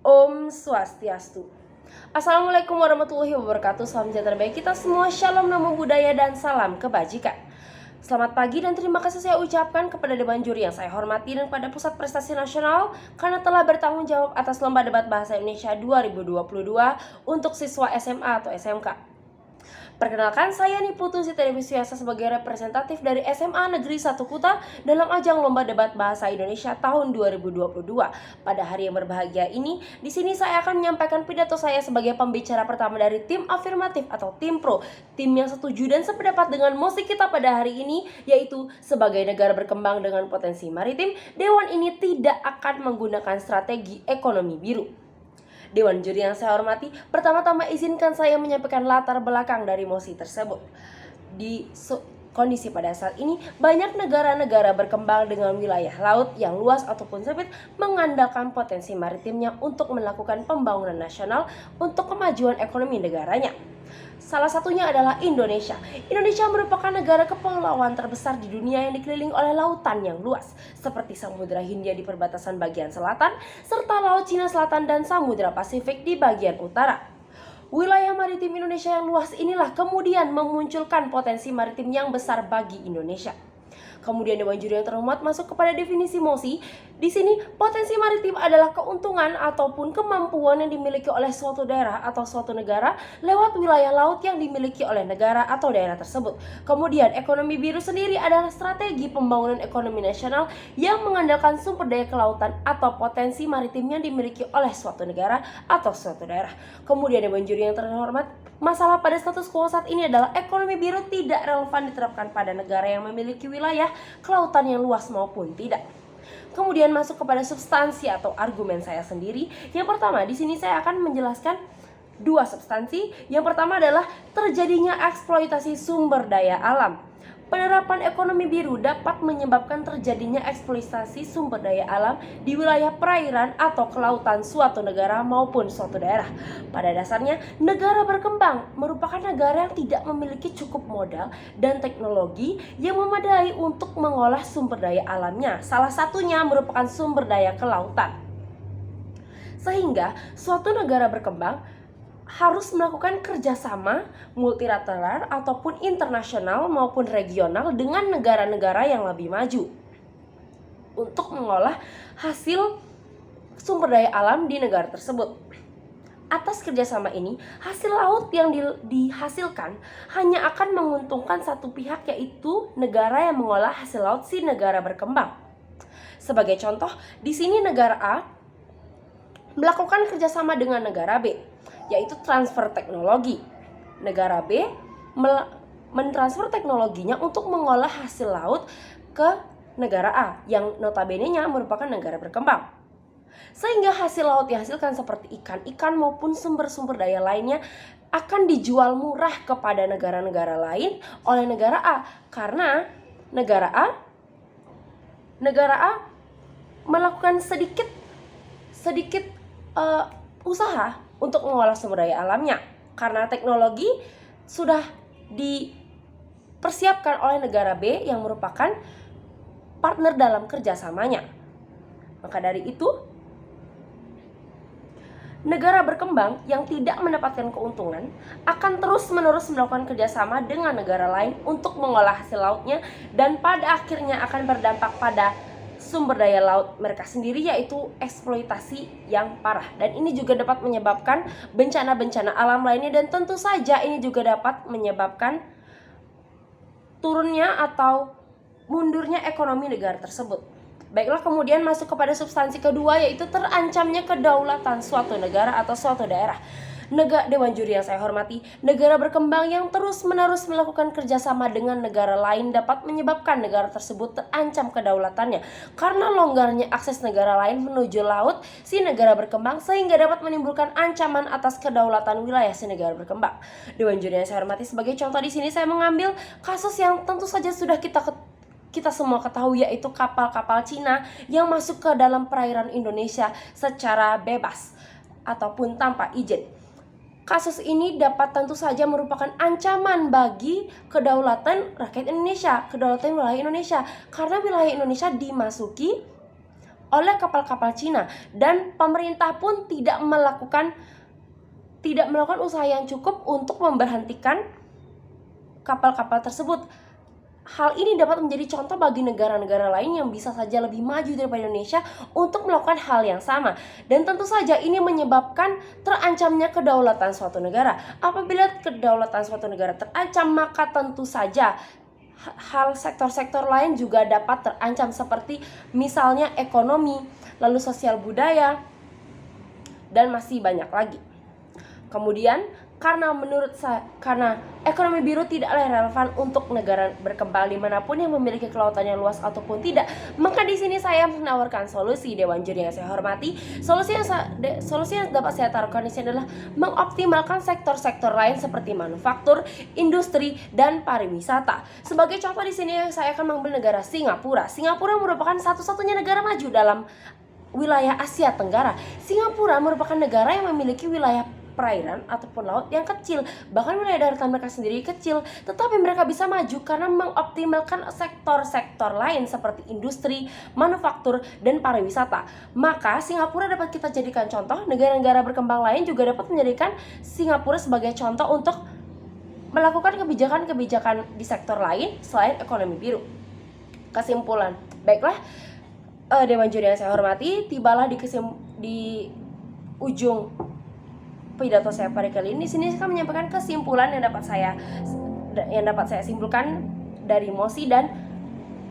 Om Swastiastu. Assalamualaikum warahmatullahi wabarakatuh. Salam sejahtera bagi kita semua. Shalom, namo buddhaya, dan salam kebajikan. Selamat pagi dan terima kasih saya ucapkan kepada Dewan Juri yang saya hormati dan pada Pusat Prestasi Nasional karena telah bertanggung jawab atas Lomba Debat Bahasa Indonesia 2022 untuk siswa SMA atau SMK. Perkenalkan, saya Niputu Siti Dewi Suyasa sebagai representatif dari SMA Negeri 1 Kuta dalam ajang Lomba Debat Bahasa Indonesia tahun 2022. Pada hari yang berbahagia ini, di sini saya akan menyampaikan pidato saya sebagai pembicara pertama dari tim afirmatif atau tim pro, tim yang setuju dan sependapat dengan mosi kita pada hari ini, yaitu sebagai negara berkembang dengan potensi maritim, Dewan ini tidak akan menggunakan strategi ekonomi biru. Dewan Juri yang saya hormati, pertama-tama izinkan saya menyampaikan latar belakang dari mosi tersebut. Di kondisi pada saat ini, banyak negara-negara berkembang dengan wilayah laut yang luas ataupun sempit mengandalkan potensi maritimnya untuk melakukan pembangunan nasional untuk kemajuan ekonomi negaranya. Salah satunya adalah Indonesia. Indonesia merupakan negara kepulauan terbesar di dunia yang dikelilingi oleh lautan yang luas, seperti Samudra Hindia di perbatasan bagian selatan, serta Laut Cina Selatan dan Samudra Pasifik di bagian utara. Wilayah maritim Indonesia yang luas inilah kemudian memunculkan potensi maritim yang besar bagi Indonesia. Kemudian Dewan Juri yang terhormat masuk kepada definisi mosi. Di sini potensi maritim adalah keuntungan ataupun kemampuan yang dimiliki oleh suatu daerah atau suatu negara lewat wilayah laut yang dimiliki oleh negara atau daerah tersebut. Kemudian ekonomi biru sendiri adalah strategi pembangunan ekonomi nasional yang mengandalkan sumber daya kelautan atau potensi maritim yang dimiliki oleh suatu negara atau suatu daerah. Kemudian Dewan Juri yang terhormat, masalah pada status quo saat ini adalah ekonomi biru tidak relevan diterapkan pada negara yang memiliki wilayah kelautan yang luas maupun tidak. Kemudian masuk kepada substansi atau argumen saya sendiri. Yang pertama, di sini saya akan menjelaskan dua substansi. Yang pertama adalah terjadinya eksploitasi sumber daya alam. Penerapan ekonomi biru dapat menyebabkan terjadinya eksploitasi sumber daya alam di wilayah perairan atau kelautan suatu negara maupun suatu daerah. Pada dasarnya, negara berkembang merupakan negara yang tidak memiliki cukup modal dan teknologi yang memadai untuk mengolah sumber daya alamnya. Salah satunya merupakan sumber daya kelautan. Sehingga, suatu negara berkembang harus melakukan kerjasama multilateral ataupun internasional maupun regional dengan negara-negara yang lebih maju untuk mengolah hasil sumber daya alam di negara tersebut. Atas kerjasama ini, hasil laut yang dihasilkan hanya akan menguntungkan satu pihak, yaitu negara yang mengolah hasil laut si negara berkembang. Sebagai contoh, di sini negara A melakukan kerjasama dengan negara B, yaitu transfer teknologi. Negara B mentransfer teknologinya untuk mengolah hasil laut ke negara A yang notabene-nya merupakan negara berkembang. Sehingga hasil laut dihasilkan seperti ikan maupun sumber-sumber daya lainnya akan dijual murah kepada negara-negara lain oleh negara A, karena negara A melakukan sedikit usaha untuk mengolah sumber daya alamnya, karena teknologi sudah dipersiapkan oleh negara B yang merupakan partner dalam kerjasamanya. Maka dari itu, negara berkembang yang tidak mendapatkan keuntungan akan terus-menerus melakukan kerjasama dengan negara lain untuk mengolah hasil lautnya, dan pada akhirnya akan berdampak pada sumber daya laut mereka sendiri, yaitu eksploitasi yang parah. Dan ini juga dapat menyebabkan bencana-bencana alam lainnya, dan tentu saja ini juga dapat menyebabkan turunnya atau mundurnya ekonomi negara tersebut. Baiklah, kemudian masuk kepada substansi kedua, yaitu terancamnya kedaulatan suatu negara atau suatu daerah. Dewan Juri yang saya hormati, negara berkembang yang terus-menerus melakukan kerjasama dengan negara lain dapat menyebabkan negara tersebut terancam kedaulatannya karena longgarnya akses negara lain menuju laut si negara berkembang, sehingga dapat menimbulkan ancaman atas kedaulatan wilayah si negara berkembang. Dewan Juri yang saya hormati, sebagai contoh di sini saya mengambil kasus yang tentu saja sudah kita semua ketahui, yaitu kapal-kapal Cina yang masuk ke dalam perairan Indonesia secara bebas ataupun tanpa izin. Kasus ini dapat tentu saja merupakan ancaman bagi kedaulatan rakyat Indonesia, kedaulatan wilayah Indonesia, karena wilayah Indonesia dimasuki oleh kapal-kapal Cina, dan pemerintah pun tidak melakukan usaha yang cukup untuk memberhentikan kapal-kapal tersebut. Hal ini dapat menjadi contoh bagi negara-negara lain yang bisa saja lebih maju daripada Indonesia untuk melakukan hal yang sama. Dan tentu saja ini menyebabkan terancamnya kedaulatan suatu negara. Apabila kedaulatan suatu negara terancam, maka tentu saja hal sektor-sektor lain juga dapat terancam, seperti misalnya ekonomi, lalu sosial budaya, dan masih banyak lagi. Kemudian karena ekonomi biru tidaklah relevan untuk negara berkembang dimanapun yang memiliki kelautan yang luas ataupun tidak, maka di sini saya menawarkan solusi, Dewan Juri yang saya hormati. Solusi yang dapat saya taruhkan di sini adalah mengoptimalkan sektor-sektor lain seperti manufaktur, industri, dan pariwisata. Sebagai contoh di sini saya akan mengambil negara Singapura. Singapura merupakan satu-satunya negara maju dalam wilayah Asia Tenggara. Singapura merupakan negara yang memiliki wilayah perairan ataupun laut yang kecil, bahkan wilayah daratan mereka sendiri kecil, tetapi mereka bisa maju karena mengoptimalkan sektor-sektor lain seperti industri, manufaktur, dan pariwisata. Maka Singapura dapat kita jadikan contoh, negara-negara berkembang lain juga dapat menjadikan Singapura sebagai contoh untuk melakukan kebijakan-kebijakan di sektor lain selain ekonomi biru. Kesimpulan, baiklah, Dewan Juri yang saya hormati, tibalah di ujung pidato saya pada kali ini. Di sini saya akan menyampaikan kesimpulan yang dapat saya simpulkan dari mosi dan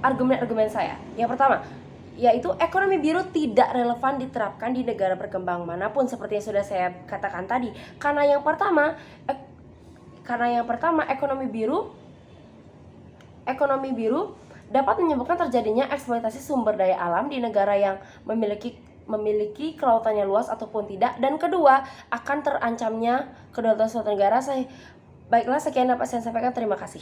argumen-argumen saya. Yang pertama, yaitu ekonomi biru tidak relevan diterapkan di negara berkembang manapun, seperti yang sudah saya katakan tadi. Karena yang pertama, ekonomi biru dapat menyebabkan terjadinya eksploitasi sumber daya alam di negara yang memiliki kelautannya luas ataupun tidak, dan kedua, akan terancamnya kedaulatan suatu negara. Baiklah, sekian dapat saya sampaikan. Terima kasih.